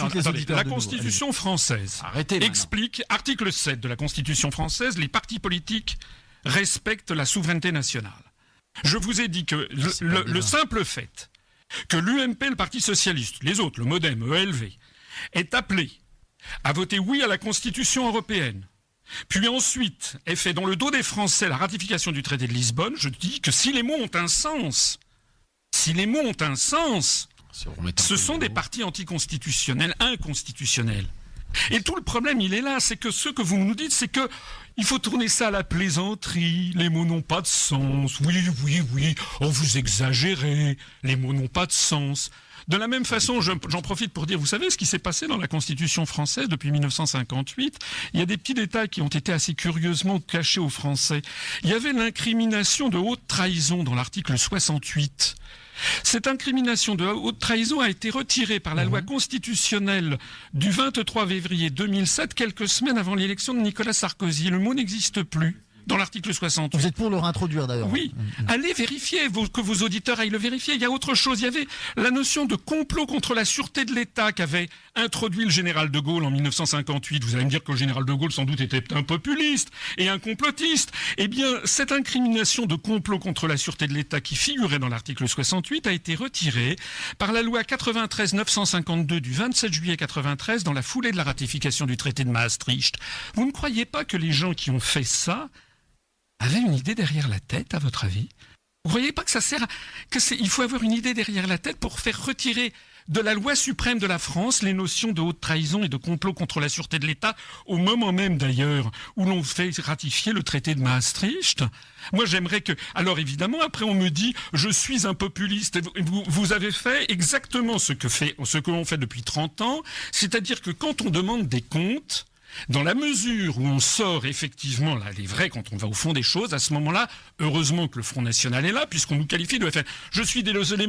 Attendez, la Constitution française explique, article 7 de la Constitution française, les partis politiques respectent la souveraineté nationale. Je vous ai dit que le simple fait que l'UMP, le Parti Socialiste, les autres, le MoDem, ELV, est appelé à voter oui à la Constitution européenne, puis ensuite est fait dans le dos des Français la ratification du traité de Lisbonne, je dis que si les mots ont un sens, ce sont des partis anticonstitutionnels, inconstitutionnels. Et tout le problème, il est là, c'est que ce que vous nous dites, c'est que il faut tourner ça à la plaisanterie, les mots n'ont pas de sens, oui, oh vous exagérez, les mots n'ont pas de sens. De la même façon, j'en profite pour dire, vous savez ce qui s'est passé dans la Constitution française depuis 1958 ? Il y a des petits détails qui ont été assez curieusement cachés aux Français. Il y avait l'incrimination de haute trahison dans l'article 68. Cette incrimination de haute trahison a été retirée par la loi constitutionnelle du 23 février 2007, quelques semaines avant l'élection de Nicolas Sarkozy. Le mot n'existe plus dans l'article 68. Vous êtes pour le réintroduire d'ailleurs. Oui, allez vérifier, que vos auditeurs aillent le vérifier. Il y a autre chose, il y avait la notion de complot contre la sûreté de l'État qu'avait introduit le général de Gaulle en 1958. Vous allez me dire que le général de Gaulle sans doute était un populiste et un complotiste. Eh bien, cette incrimination de complot contre la sûreté de l'État qui figurait dans l'article 68 a été retirée par la loi 93-952 du 27 juillet 93 dans la foulée de la ratification du traité de Maastricht. Vous ne croyez pas que les gens qui ont fait ça avaient une idée derrière la tête, à votre avis ? Vous ne croyez pas que ça sert il faut avoir une idée derrière la tête pour faire retirer de la loi suprême de la France les notions de haute trahison et de complot contre la sûreté de l'État, au moment même d'ailleurs où l'on fait ratifier le traité de Maastricht ? Moi j'aimerais que... Alors évidemment, après on me dit, je suis un populiste. Vous avez fait exactement ce que l'on fait depuis 30 ans, c'est-à-dire que quand on demande des comptes, dans la mesure où on sort effectivement là les vrais, quand on va au fond des choses, à ce moment-là, heureusement que le Front National est là, puisqu'on nous qualifie de FN. Je suis désolé,